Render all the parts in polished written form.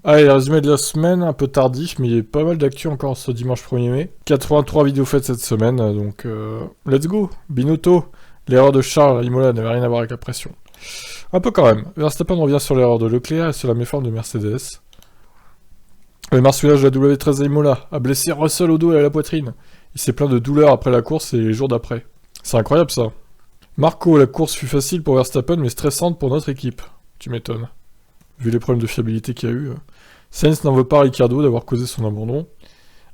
Allez, résumé de la semaine, un peu tardif, mais il y a pas mal d'actu encore ce dimanche 1er mai. 83 vidéos faites cette semaine, donc let's go. Binotto, l'erreur de Charles à Imola n'avait rien à voir avec la pression. Un peu quand même. Verstappen revient sur l'erreur de Leclerc et sur la méforme de Mercedes. Le marsouillage de la W13 à Imola a blessé Russell au dos et à la poitrine. Il s'est plaint de douleur après la course et les jours d'après. C'est incroyable ça. Marco, la course fut facile pour Verstappen mais stressante pour notre équipe. Tu m'étonnes. Vu les problèmes de fiabilité qu'il y a eu. Sainz n'en veut pas à Ricciardo d'avoir causé son abandon.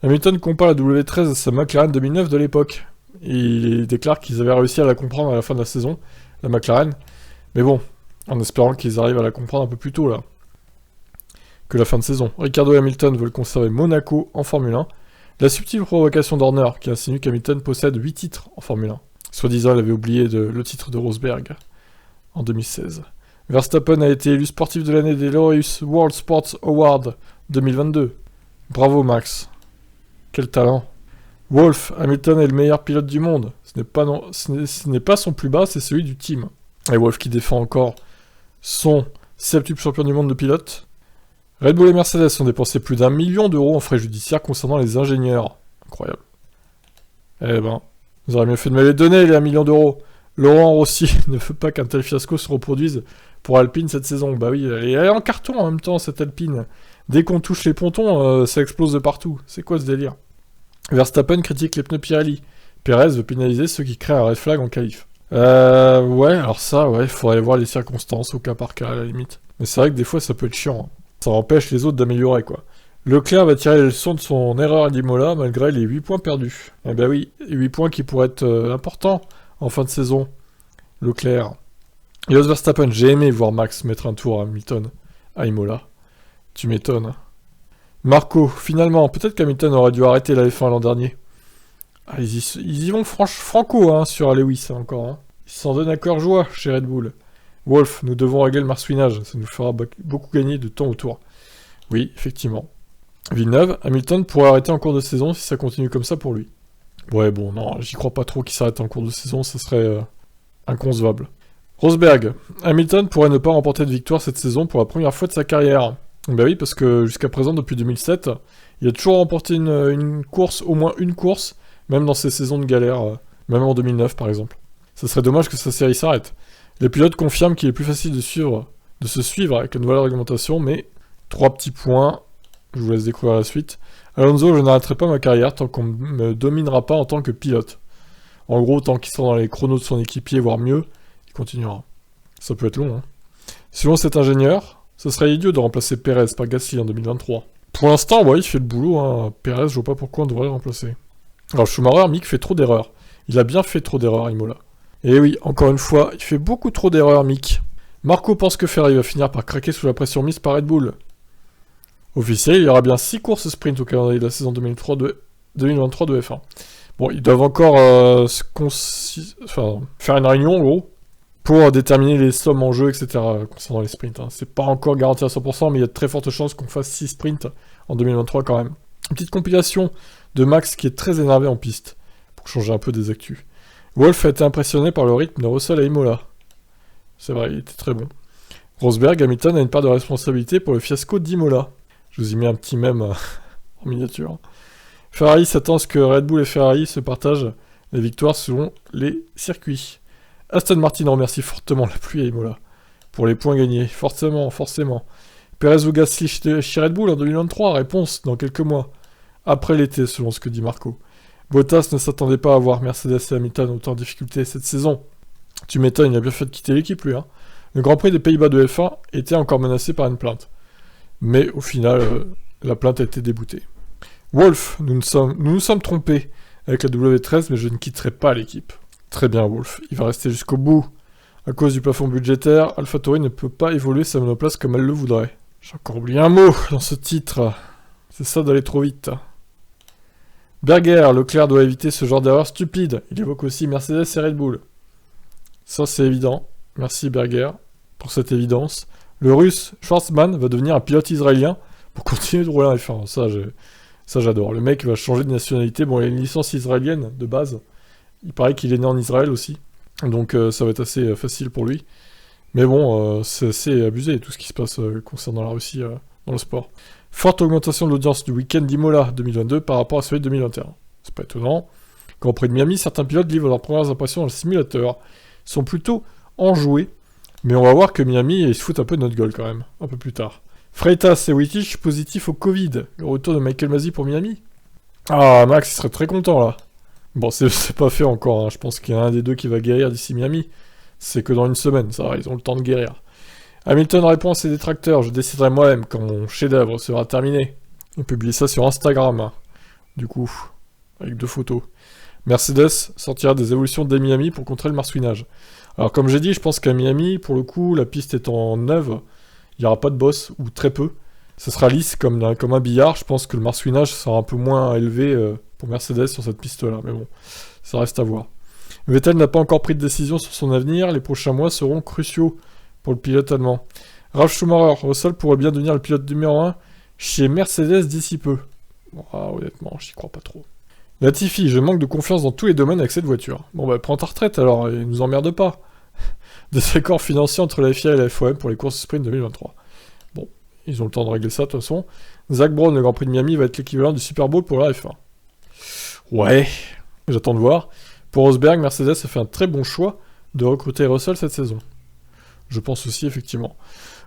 Hamilton compare la W13 à sa McLaren 2009 de l'époque. Il déclare qu'ils avaient réussi à la comprendre à la fin de la saison, la McLaren. Mais bon, en espérant qu'ils arrivent à la comprendre un peu plus tôt là que la fin de saison. Ricciardo et Hamilton veulent conserver Monaco en Formule 1. La subtile provocation d'Horner qui insinue qu'Hamilton possède 8 titres en Formule 1. Soi-disant, il avait oublié le titre de Rosberg en 2016. Verstappen a été élu sportif de l'année des Laureus World Sports Awards 2022. Bravo Max. Quel talent. Wolf, Hamilton est le meilleur pilote du monde. Ce n'est pas son plus bas, c'est celui du team. Et Wolf qui défend encore son septuple champion du monde de pilote. Red Bull et Mercedes ont dépensé plus d'1 million d'euros en frais judiciaires concernant les ingénieurs. Incroyable. Eh ben, vous auriez mieux fait de me les donner, les 1 million d'euros. Laurent Rossi ne veut pas qu'un tel fiasco se reproduise pour Alpine cette saison. Bah oui, elle est en carton en même temps, cette Alpine. Dès qu'on touche les pontons, ça explose de partout. C'est quoi ce délire? Verstappen critique les pneus Pirelli. Perez veut pénaliser ceux qui créent un red flag en qualif. Ouais, alors ça, ouais, il faudrait voir les circonstances au cas par cas à la limite. Mais c'est vrai que des fois ça peut être chiant. Hein. Ça empêche les autres d'améliorer, quoi. Leclerc va tirer les leçons de son erreur à Imola malgré les 8 points perdus. Eh ben oui, 8 points qui pourraient être importants en fin de saison. Leclerc. Jos Verstappen, j'ai aimé voir Max mettre un tour à Hamilton à Imola. Tu m'étonnes. Marco, finalement, peut-être qu'Hamilton aurait dû arrêter la F1 l'an dernier. Ah, ils y vont franco hein, sur Lewis encore. Hein. Ils s'en donnent à cœur joie chez Red Bull. Wolf, nous devons régler le marsouinage, ça nous fera beaucoup gagner de temps autour. Oui, effectivement. Villeneuve, Hamilton pourrait arrêter en cours de saison si ça continue comme ça pour lui. Ouais, bon, non, j'y crois pas trop qu'il s'arrête en cours de saison, ça serait inconcevable. Rosberg, Hamilton pourrait ne pas remporter de victoire cette saison pour la première fois de sa carrière. Bah oui, parce que jusqu'à présent, depuis 2007, il a toujours remporté une course, au moins une course, même dans ses saisons de galère, même en 2009 par exemple. Ça serait dommage que sa série s'arrête. Les pilotes confirment qu'il est plus facile de se suivre avec la nouvelle réglementation, mais 3 petits points, je vous laisse découvrir la suite. Alonso, je n'arrêterai pas ma carrière tant qu'on ne me dominera pas en tant que pilote. En gros, tant qu'il sera dans les chronos de son équipier, voire mieux, il continuera. Ça peut être long, hein. Selon cet ingénieur, ce serait idiot de remplacer Perez par Gasly en 2023. Pour l'instant, ouais, il fait le boulot, hein. Perez, je vois pas pourquoi on devrait le remplacer. Alors Schumacher, Mick fait trop d'erreurs. Il a bien fait trop d'erreurs, Imola. Et oui, encore une fois, il fait beaucoup trop d'erreurs, Mick. Marco pense que Ferrari va finir par craquer sous la pression mise par Red Bull. Officiel, il y aura bien 6 courses sprint au calendrier de la saison 2023 de F1. Bon, ils doivent encore faire une réunion, en gros, pour déterminer les sommes en jeu, etc. concernant les sprints. Hein. C'est pas encore garanti à 100%, mais il y a de très fortes chances qu'on fasse 6 sprints en 2023 quand même. Une petite compilation de Max qui est très énervé en piste, pour changer un peu des actus. Wolf a été impressionné par le rythme de Russell à Imola. C'est vrai, il était très bon. Rosberg, Hamilton a une part de responsabilité pour le fiasco d'Imola. Je vous y mets un petit mème en miniature. Ferrari s'attend à ce que Red Bull et Ferrari se partagent les victoires selon les circuits. Aston Martin remercie fortement la pluie à Imola pour les points gagnés. Forcément. Perez ou Gasly chez Red Bull en 2023, réponse dans quelques mois. Après l'été, selon ce que dit Marco. Bottas ne s'attendait pas à voir Mercedes et Hamilton autant en difficulté cette saison. Tu m'étonnes, il a bien fait de quitter l'équipe lui. Hein. Le Grand Prix des Pays-Bas de F1 était encore menacé par une plainte. Mais au final, la plainte a été déboutée. Wolf, nous nous sommes trompés avec la W13, mais je ne quitterai pas l'équipe. Très bien, Wolf, il va rester jusqu'au bout. À cause du plafond budgétaire, AlphaTauri ne peut pas évoluer sa monoplace comme elle le voudrait. J'ai encore oublié un mot dans ce titre. C'est ça d'aller trop vite. Berger, Leclerc doit éviter ce genre d'erreur stupide. Il évoque aussi Mercedes et Red Bull. Ça, c'est évident. Merci Berger pour cette évidence. Le russe Schwarzman va devenir un pilote israélien pour continuer de rouler en F1. Ça, j'adore. Le mec va changer de nationalité. Bon, il a une licence israélienne de base. Il paraît qu'il est né en Israël aussi. Donc ça va être assez facile pour lui. Mais bon, c'est assez abusé tout ce qui se passe concernant la Russie dans le sport. Forte augmentation de l'audience du week-end d'Imola 2022 par rapport à celui de 2021. C'est pas étonnant. Grand Prix de Miami, certains pilotes livrent leurs premières impressions dans le simulateur. Ils sont plutôt enjoués, mais on va voir que Miami, ils se foutent un peu de notre gueule quand même, un peu plus tard. Freitas et Wittich positifs au Covid. Le retour de Michael Masi pour Miami. Ah, Max, il serait très content là. Bon, c'est pas fait encore, hein. Je pense qu'il y en a un des deux qui va guérir d'ici Miami. C'est que dans une semaine, ça va, ils ont le temps de guérir. Hamilton répond à ses détracteurs, je déciderai moi-même quand mon chef-d'œuvre sera terminé. On publie ça sur Instagram, hein. Du coup, avec 2 photos. Mercedes sortira des évolutions dès Miami pour contrer le marsouinage. Alors comme j'ai dit, je pense qu'à Miami, pour le coup, la piste étant neuve, il n'y aura pas de boss, ou très peu. Ça sera lisse comme un billard. Je pense que le marsouinage sera un peu moins élevé pour Mercedes sur cette piste-là. Mais bon, ça reste à voir. Vettel n'a pas encore pris de décision sur son avenir. Les prochains mois seront cruciaux pour le pilote allemand. Ralf Schumacher, Russell pourrait bien devenir le pilote numéro 1 chez Mercedes d'ici peu. Bon, honnêtement, j'y crois pas trop. Latifi, je manque de confiance dans tous les domaines avec cette voiture. Bon bah prends ta retraite alors, et nous emmerde pas. Des accords financiers entre la FIA et la FOM pour les courses sprint 2023. Bon, ils ont le temps de régler ça de toute façon. Zach Brown, le Grand Prix de Miami, va être l'équivalent du Super Bowl pour la F1. Ouais, j'attends de voir. Pour Rosberg, Mercedes a fait un très bon choix de recruter Russell cette saison. Je pense aussi, effectivement.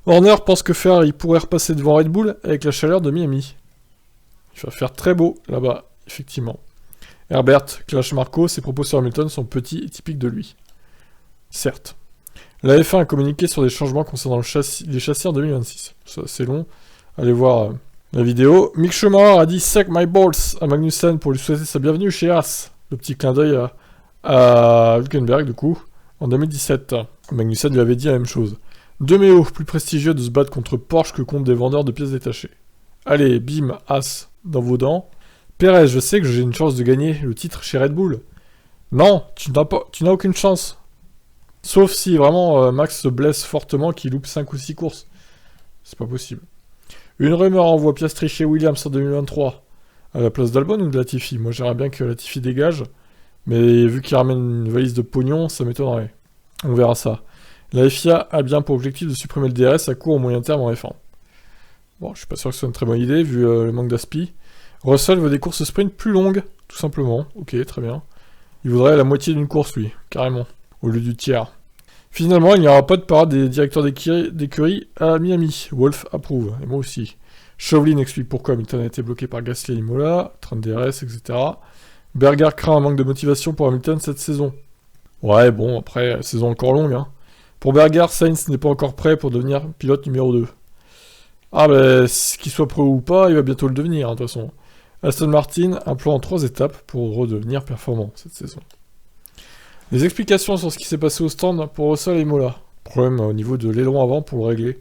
Horner pense que Ferrari pourrait repasser devant Red Bull avec la chaleur de Miami. Il va faire très beau là-bas, effectivement. Herbert clash Marco, ses propos sur Hamilton sont petits et typiques de lui. Certes. La F1 a communiqué sur des changements concernant les châssis en 2026. Ça, c'est long. Allez voir la vidéo. Mick Schumacher a dit « Suck my balls » à Magnussen pour lui souhaiter sa bienvenue chez Haas. Le petit clin d'œil à Hülkenberg, du coup, en 2017. Magnussen lui avait dit la même chose. De méo, plus prestigieux de se battre contre Porsche que contre des vendeurs de pièces détachées. Allez, bim, Haas, dans vos dents. Perez, je sais que j'ai une chance de gagner le titre chez Red Bull. Non, tu n'as aucune chance. Sauf si vraiment Max se blesse fortement qu'il loupe 5 ou 6 courses. C'est pas possible. Une rumeur envoie Piastri chez Williams en 2023. À la place d'Albon ou de Latifi? Moi j'aimerais bien que Latifi dégage. Mais vu qu'il ramène une valise de pognon, ça m'étonnerait. On verra ça. La FIA a bien pour objectif de supprimer le DRS à court ou moyen terme en F1. Bon, je suis pas sûr que ce soit une très bonne idée vu le manque d'aspi. Russell veut des courses sprint plus longues, tout simplement. Ok, très bien. Il voudrait la moitié d'une course, lui, carrément, au lieu du tiers. Finalement, il n'y aura pas de parade des directeurs d'écurie à Miami. Wolf approuve, et moi aussi. Chauvelin explique pourquoi Hamilton a été bloqué par Gasly et Imola, train de DRS, etc. Berger craint un manque de motivation pour Hamilton cette saison. Ouais, bon, après, saison encore longue, hein. Pour Berger, Sainz n'est pas encore prêt pour devenir pilote numéro 2. Ah ben, qu'il soit prêt ou pas, il va bientôt le devenir, hein, de toute façon. Aston Martin, un plan en 3 étapes pour redevenir performant cette saison. Les explications sur ce qui s'est passé au stand pour Russell et Imola. Problème au niveau de l'aileron avant pour le régler.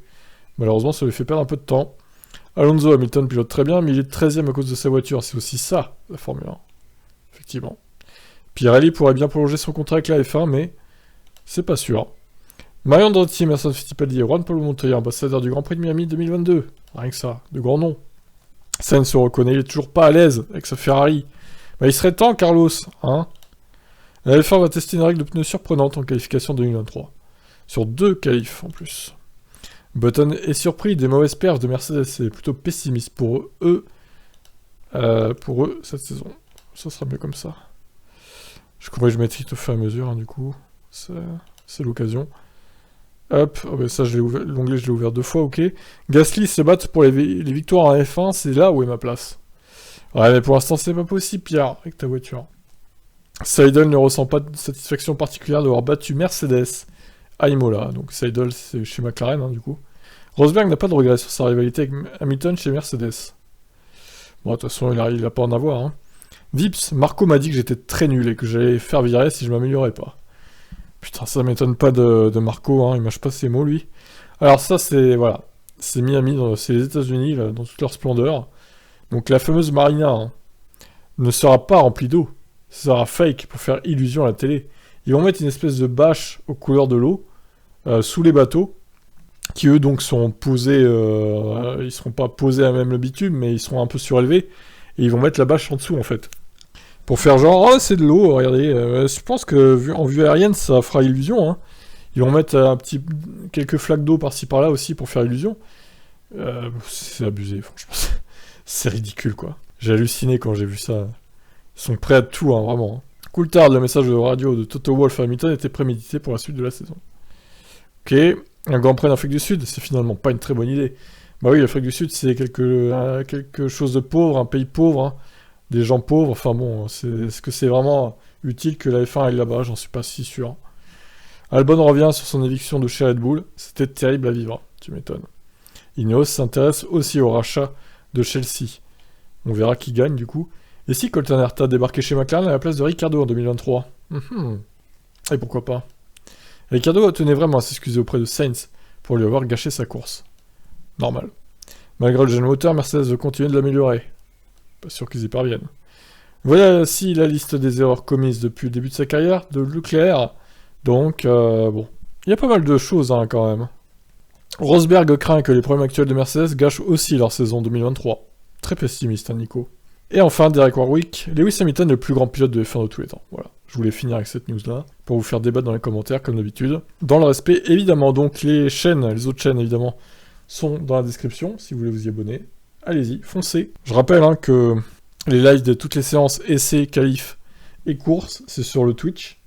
Malheureusement, ça lui fait perdre un peu de temps. Alonso, Hamilton pilote très bien, mais il est 13ème à cause de sa voiture. C'est aussi ça, la Formule 1. Effectivement. Pirelli pourrait bien prolonger son contrat avec la F1, mais c'est pas sûr. Mario Andretti, Emerson Fittipaldi et Juan Pablo Montoya, ambassadeur du Grand Prix de Miami 2022. Rien que ça, de grands noms. Sainz se reconnaît, il est toujours pas à l'aise avec sa Ferrari. Bah, il serait temps, Carlos, hein. La F1 va tester une règle de pneus surprenante en qualification 2023. Sur 2 qualifs en plus. Button est surpris des mauvaises perfs de Mercedes et plutôt pessimiste pour eux cette saison. Ça sera mieux comme ça. Je crois que je mettrai au fur et à mesure, hein, du coup. C'est l'occasion. Hop, oh ben ça l'onglet je l'ai ouvert 2 fois, ok. Gasly se battre pour les victoires en F1, c'est là où est ma place. Ouais, mais pour l'instant c'est pas possible, Pierre, avec ta voiture. Seidel ne ressent pas de satisfaction particulière d'avoir battu Mercedes à Imola. Donc Seidel c'est chez McLaren, hein, du coup. Rosberg n'a pas de regret sur sa rivalité avec Hamilton chez Mercedes. Bon, de toute façon, il a pas à en avoir, hein. Vips, Marco m'a dit que j'étais très nul et que j'allais faire virer si je m'améliorais pas. Putain, ça m'étonne pas de Marco, hein, il mâche pas ses mots, lui. Alors ça, c'est, voilà, c'est Miami, c'est les États-Unis là, dans toute leur splendeur. Donc la fameuse marina, hein, ne sera pas remplie d'eau. Ça sera fake pour faire illusion à la télé. Ils vont mettre une espèce de bâche aux couleurs de l'eau sous les bateaux, qui eux donc sont posés, ils seront pas posés à même le bitume, mais ils seront un peu surélevés, et ils vont mettre la bâche en dessous en fait. Pour faire genre, oh c'est de l'eau, regardez. Je pense que en vue aérienne ça fera illusion, hein. Ils vont mettre quelques flaques d'eau par-ci par-là aussi pour faire illusion. C'est abusé, franchement. C'est ridicule, quoi. J'ai halluciné quand j'ai vu ça. Ils sont prêts à tout, hein, vraiment. Coulthard, le message de radio de Toto Wolff à Hamilton était prémédité pour la suite de la saison. Ok, un Grand Prix d'Afrique du Sud, c'est finalement pas une très bonne idée. Bah oui, l'Afrique du Sud, c'est quelque chose de pauvre, un pays pauvre, hein, des gens pauvres, enfin bon, est-ce que c'est vraiment utile que la F1 aille là-bas? J'en suis pas si sûr. Albon revient sur son éviction de chez Red Bull, c'était terrible à vivre, tu m'étonnes. Ineos s'intéresse aussi au rachat de Chelsea. On verra qui gagne du coup. Et si Colton Herta débarquait chez McLaren à la place de Ricciardo en 2023? Et pourquoi pas? Ricciardo tenait vraiment à s'excuser auprès de Sainz pour lui avoir gâché sa course. Normal. Malgré le jeune moteur, Mercedes veut continuer de l'améliorer. Pas sûr qu'ils y parviennent. Voilà si la liste des erreurs commises depuis le début de sa carrière de Leclerc. Donc, bon. Il y a pas mal de choses hein, quand même. Rosberg craint que les problèmes actuels de Mercedes gâchent aussi leur saison 2023. Très pessimiste, hein, Nico. Et enfin, Derek Warwick, Lewis Hamilton est le plus grand pilote de F1 de tous les temps. Voilà, je voulais finir avec cette news-là, pour vous faire débattre dans les commentaires, comme d'habitude. Dans le respect, évidemment, donc les autres chaînes, évidemment, sont dans la description, si vous voulez vous y abonner. Allez-y, foncez. Je rappelle hein, que les lives de toutes les séances, essais, qualifs et courses, c'est sur le Twitch.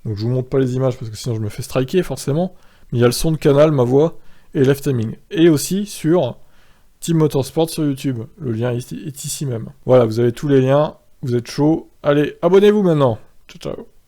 Donc je vous montre pas les images, parce que sinon je me fais striker, forcément. Mais il y a le son de canal, ma voix, et Left Timing. Et aussi sur Team Motorsport sur YouTube. Le lien est ici même. Voilà, vous avez tous les liens. Vous êtes chaud. Allez, abonnez-vous maintenant. Ciao, ciao.